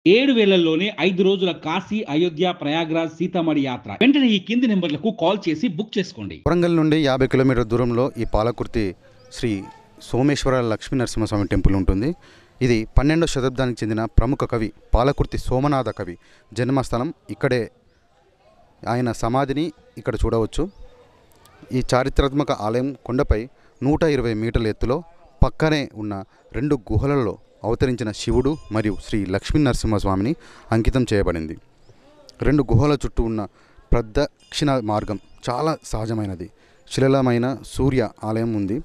7 వేలల్లోనే 5 రోజుల కాశీ, అయోధ్య, ప్రయాగ్రాజ్, సీతామఢి యాత్ర. వెంటనే ఈ కింది నెంబర్లకు కాల్ చేసి బుక్ చేసుకోండి. వరంగల్ నుండి 50 కిలోమీటర్ల దూరంలో ఈ పాలకుర్తి శ్రీ సోమేశ్వర లక్ష్మీ నరసింహస్వామి టెంపుల్ ఉంటుంది. ఇది 12వ శతాబ్దానికి చెందిన ప్రముఖ కవి పాలకుర్తి సోమనాథ కవి జన్మస్థలం. ఇక్కడే ఆయన సమాధిని ఇక్కడ చూడవచ్చు. ఈ చారిత్రాత్మక ఆలయం కొండపై 120 మీటర్ల ఎత్తులో పక్కనే ఉన్న 2 గుహలలో అవతరించిన శివుడు మరియు శ్రీ లక్ష్మీ నరసింహస్వామిని అంకితం చేయబడింది. 2 గుహల చుట్టూ ఉన్న ప్రదక్షిణ మార్గం చాలా సహజమైనది. శిలలమైన సూర్య ఆలయం ఉంది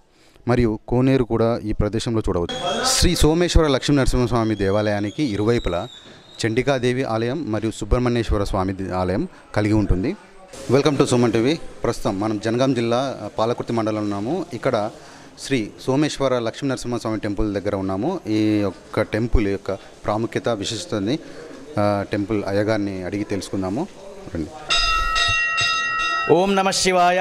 మరియు కోనేరు కూడా ఈ ప్రదేశంలో చూడవచ్చు. శ్రీ సోమేశ్వర లక్ష్మీ నరసింహస్వామి దేవాలయానికి ఇరువైపులా చండికాదేవి ఆలయం మరియు సుబ్రహ్మణ్యేశ్వర స్వామి ఆలయం కలిగి ఉంటుంది. Welcome to Suman TV. ప్రస్తుతం మనం జనగాం జిల్లా పాలకుర్తి మండలంలో ఉన్నాము. ఇక్కడ శ్రీ సోమేశ్వర లక్ష్మీ నరసింహస్వామి టెంపుల్ దగ్గర ఉన్నాము. ఈ యొక్క టెంపుల్ యొక్క ప్రాముఖ్యత విశిష్టతని టెంపుల్ అయ్యగారిని అడిగి తెలుసుకుందాము. రండి. ఓం నమ శివాయ.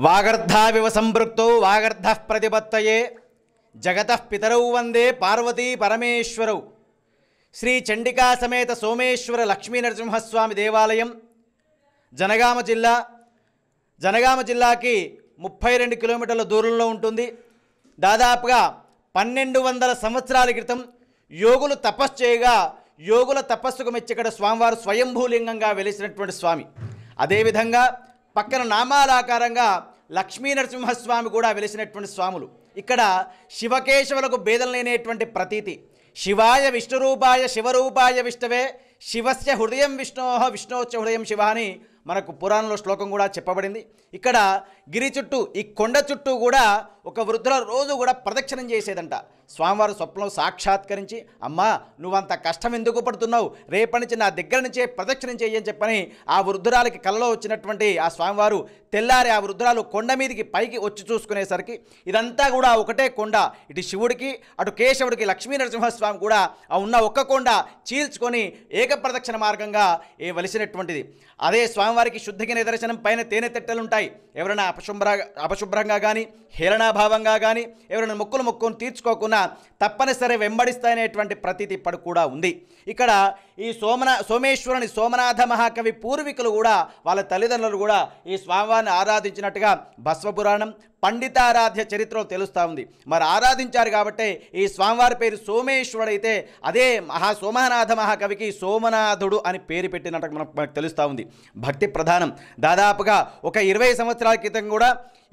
వాగర్ధావివ సంపృక్తో వాగర్ధ ప్రతిపత్తయే జగతః పితరౌ వందే పార్వతీ పరమేశ్వరౌ. శ్రీ చండికా సమేత సోమేశ్వర లక్ష్మీ నరసింహస్వామి దేవాలయం జనగామ జిల్లాకి 32 కిలోమీటర్ల దూరంలో ఉంటుంది. దాదాపుగా 1200 సంవత్సరాల క్రితం యోగులు తపస్సు చేయగా యోగుల తపస్సుకు మెచ్చి ఇక్కడ స్వామివారు స్వయంభూలింగంగా వెలిసినటువంటి స్వామి. అదేవిధంగా పక్కన నామాలాకారంగా లక్ష్మీ నరసింహస్వామి కూడా వెలిసినటువంటి స్వాములు. ఇక్కడ శివకేశవులకు భేదం లేనేటువంటి ప్రతీతి. శివాయ విష్ణురూపాయ శివరూపాయ విష్ణవే శివస్య హృదయం విష్ణోహ విష్ణోచ్చ హృదయం శివ అని మనకు పురాణంలో శ్లోకం కూడా చెప్పబడింది. ఇక్కడ గిరి చుట్టూ ఈ కొండ చుట్టూ కూడా ఒక వృద్ధుల రోజు కూడా ప్రదక్షిణం చేసేదంట. స్వామివారు స్వప్నంలో సాక్షాత్కరించి, అమ్మా నువ్వంత కష్టం ఎందుకు పడుతున్నావు, రేపటి నుంచి నా దగ్గర నుంచే ప్రదక్షిణం చేయని చెప్పని ఆ వృద్ధురాలకి కలలో వచ్చినటువంటి ఆ స్వామివారు తెల్లారి ఆ వృద్ధురాలు కొండ మీదకి పైకి వచ్చి చూసుకునేసరికి ఇదంతా కూడా ఒకటే కొండ. ఇటు శివుడికి అటు కేశవుడికి లక్ష్మీ నరసింహస్వామి కూడా ఆ ఉన్న ఒక్క కొండ చీల్చుకొని ఏకప్రదక్షిణ మార్గంగా వలిసినటువంటిది. అదే స్వామివారికి శుద్ధికి నిదర్శనం పైన తేనె తెట్టెలుంటాయి. ఎవరైనా అపశుభ్రంగా కానీ హేళనాభావంగా కానీ ఎవరైనా మొక్కులు తీర్చుకోకుండా తప్పనిసరి వెంబడిస్తాయనేటువంటి ప్రతీతి ఇప్పటి కూడా ఉంది. ఇక్కడ ఈ సోమేశ్వరుని సోమనాథ మహాకవి పూర్వీకులు కూడా వాళ్ళ తల్లిదండ్రులు కూడా ఈ స్వామివారిని ఆరాధించినట్టుగా భస్మపురాణం పండితారాధ్య చరిత్రలో తెలుస్తూ ఉంది. మరి ఆరాధించారు కాబట్టి ఈ స్వామివారి పేరు సోమేశ్వరుడైతే అదే సోమనాథ మహాకవికి సోమనాథుడు అని పేరు పెట్టినట్టు మనకు తెలుస్తూ ఉంది. భక్తి ప్రధానం. దాదాపుగా ఒక 20 సంవత్సరాల క్రితం కూడా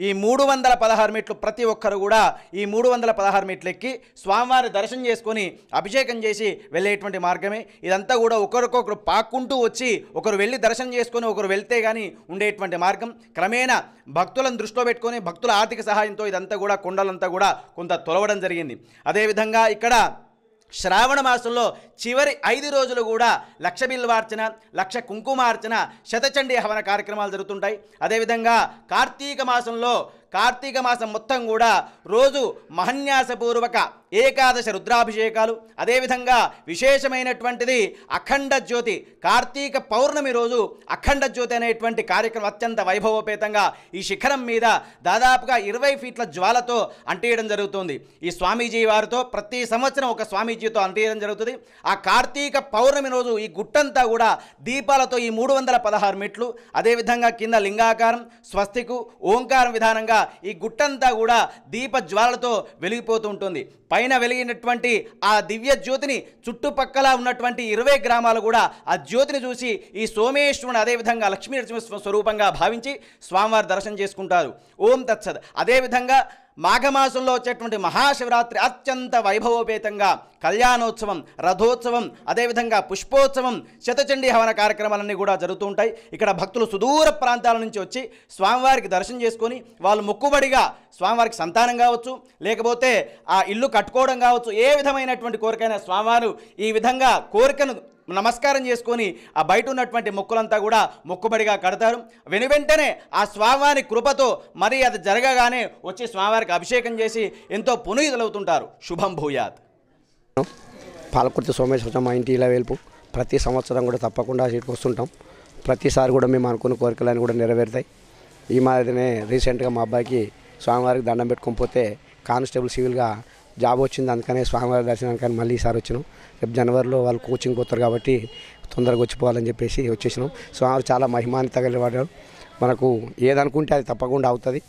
ఈ 316 మెట్లు ప్రతి ఒక్కరు కూడా ఈ 316 మెట్లు ఎక్కి స్వామివారి దర్శనం చేసుకొని అభిషేకం చేసి వెళ్ళేటువంటి మార్గమే. ఇదంతా కూడా ఒకరికొకరు పాక్కుంటూ వచ్చి ఒకరు వెళ్ళి దర్శనం చేసుకొని ఒకరు వెళ్తే కానీ ఉండేటువంటి మార్గం. క్రమేణా భక్తులను దృష్టిలో పెట్టుకొని భక్తుల ఆర్థిక సహాయంతో ఇదంతా కూడా కొండలంతా కూడా కొంత తొలవడం జరిగింది. అదేవిధంగా ఇక్కడ శ్రావణ మాసంలో చివరి 5 రోజులు కూడా 1,00,000 బిల్వార్చన, 1,00,000 కుంకుమార్చన, శతచండీ హవన కార్యక్రమాలు జరుగుతుంటాయి. అదేవిధంగా కార్తీక మాసం మొత్తం కూడా రోజు మహన్యాసపూర్వక ఏకాదశ రుద్రాభిషేకాలు. అదేవిధంగా విశేషమైనటువంటిది అఖండ జ్యోతి. కార్తీక పౌర్ణమి రోజు అఖండ జ్యోతి అనేటువంటి కార్యక్రమం అత్యంత వైభవోపేతంగా ఈ శిఖరం మీద దాదాపుగా 20 ఫీట్ల జ్వాలతో అంటియడం జరుగుతుంది. ఈ స్వామీజీ వారితో ప్రతి సంవత్సరం ఒక స్వామీజీతో అంటియడం జరుగుతుంది. ఆ కార్తీక పౌర్ణమి రోజు ఈ గుట్టంతా కూడా దీపాలతో ఈ 316 మెట్లు, అదేవిధంగా కింద లింగాకారం, స్వస్తికు, ఓంకారం విధానంగా ఈ గుట్టంతా కూడా దీప జ్వాలతో వెలిగిపోతూ ఉంటుంది. పైన వెలిగినటువంటి ఆ దివ్య జ్యోతిని చుట్టుపక్కల ఉన్నటువంటి 20 గ్రామాలు కూడా ఆ జ్యోతిని చూసి ఈ సోమేశ్వరుని అదేవిధంగా లక్ష్మీ నరసింహ స్వరూపంగా భావించి స్వామివారి దర్శనం చేసుకుంటారు. ఓం తత్సత్. అదేవిధంగా మాఘమాసంలో వచ్చేటువంటి మహాశివరాత్రి అత్యంత వైభవోపేతంగా కళ్యాణోత్సవం, రథోత్సవం, అదేవిధంగా పుష్పోత్సవం, శతచండీ హవన కార్యక్రమాలన్నీ కూడా జరుగుతూ ఉంటాయి. ఇక్కడ భక్తులు సుదూర ప్రాంతాల నుంచి వచ్చి స్వామివారికి దర్శనం చేసుకొని వాళ్ళు మొక్కుబడిగా స్వామివారికి సంతానం కావచ్చు, లేకపోతే ఆ ఇల్లు కట్టుకోవడం కావచ్చు, ఏ విధమైనటువంటి కోరికైనా స్వామివారు ఈ విధంగా కోరికను నమస్కారం చేసుకొని ఆ బయట ఉన్నటువంటి మొక్కులంతా కూడా మొక్కుబడిగా కడతారు. వెనువెంటనే ఆ స్వామివారి కృపతో మరి అది జరగగానే వచ్చి స్వామివారికి అభిషేకం చేసి ఎంతో పునీతులవుతుంటారు. శుభం భూయాత్. పాలకుర్తి సోమేశ్వర మా ఇంటి ఇలా వెలుపు ప్రతి సంవత్సరం కూడా తప్పకుండా ఇటుకు వస్తుంటాం. ప్రతిసారి కూడా మేము అనుకున్న కోరికలన్నీ కూడా నెరవేరుతాయి. ఈ మాదిరినే రీసెంట్గా మా అబ్బాయికి స్వామివారికి దండం పెట్టుకొని పోతే కానిస్టేబుల్ సివిల్గా జాబ్ వచ్చింది, అందుకనే స్వామివారి దర్శనానికి మళ్ళీ ఈసారి వచ్చినాం. రేపు జనవరిలో వాళ్ళు కోచింగ్ పోతారు కాబట్టి తొందరగా వచ్చిపోవాలని చెప్పేసి వచ్చేసినాం. స్వామివారు చాలా మహిమాన్విత కలిగినవాడు. మనకు ఏదనుకుంటే అది తప్పకుండా అవుతుంది.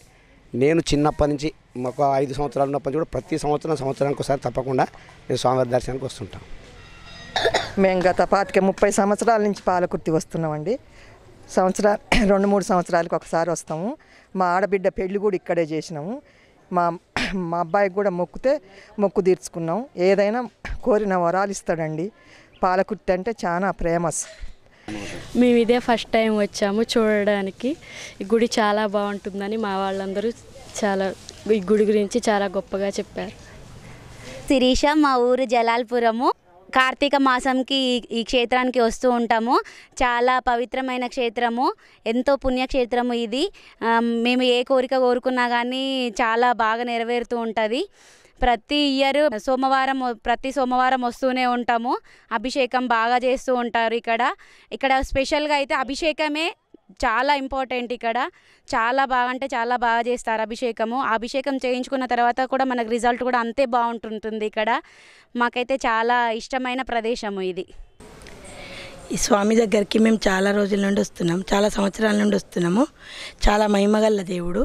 నేను చిన్నప్పటి నుంచి ఒక 5 సంవత్సరాలు ఉన్నప్పటి నుంచి కూడా ప్రతి సంవత్సరానికి ఒకసారి తప్పకుండా నేను స్వామివారి దర్శనానికి వస్తుంటాను. మేము గత 30 సంవత్సరాల నుంచి పాలకుర్తి వస్తున్నామండి. 2-3 సంవత్సరాలకు ఒకసారి వస్తాము. మా ఆడబిడ్డ పెళ్లి కూడా ఇక్కడే చేసినాము. మా అబ్బాయికి కూడా మొక్కు తీర్చుకున్నాం. ఏదైనా కోరిన వరాలు ఇస్తాడండి. పాలకుర్తి అంటే చాలా ఫేమస్. మేము ఇదే ఫస్ట్ టైం వచ్చాము చూడడానికి. ఈ గుడి చాలా బాగుంటుందని మా వాళ్ళందరూ ఈ గుడి గురించి చాలా గొప్పగా చెప్పారు. శిరీష, మా ఊరు జలాల్పురము. కార్తీక మాసంకి ఈ క్షేత్రానికి వస్తూ ఉంటాము. చాలా పవిత్రమైన క్షేత్రము, ఎంతో పుణ్యక్షేత్రము ఇది. మేము ఏ కోరిక కోరుకున్నా కానీ చాలా బాగా నెరవేరుతూ ఉంటుంది. ప్రతి ఇయర్ ప్రతి సోమవారం వస్తూనే ఉంటాము. అభిషేకం బాగా చేస్తూ ఉంటారు ఇక్కడ స్పెషల్గా అయితే అభిషేకమే చాలా ఇంపార్టెంట్. ఇక్కడ చాలా బాగా చేస్తారు అభిషేకము. అభిషేకం చేయించుకున్న తర్వాత కూడా మనకు రిజల్ట్ కూడా అంతే బాగుంటుంటుంది. ఇక్కడ మాకైతే చాలా ఇష్టమైన ప్రదేశము ఇది. ఈ స్వామి దగ్గరికి మేము చాలా రోజుల నుండి వస్తున్నాం, చాలా సంవత్సరాల నుండి వస్తున్నాము. చాలా మహిమగల దేవుడు.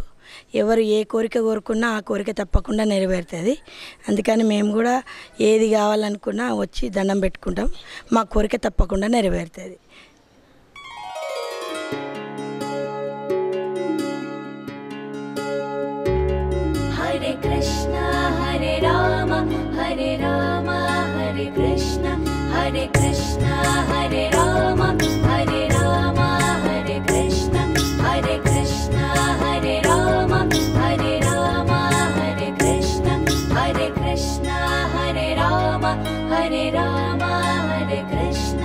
ఎవరు ఏ కోరిక కోరుకున్నా ఆ కోరిక తప్పకుండా నెరవేరుతుంది. అందుకని మేము కూడా ఏది కావాలనుకున్నా వచ్చి దండం పెట్టుకుంటాం. మా కోరిక తప్పకుండా నెరవేరుతుంది. హరే కృష్ణ హరే రామ హరే రామ హరే కృష్ణ హరే కృష్ణ హరే రామ హరే రామ హరే కృష్ణ హరే కృష్ణ హరే రామ హరే రామ హరే కృష్ణ హరే కృష్ణ హరే రామ హరే రామ హరే కృష్ణ.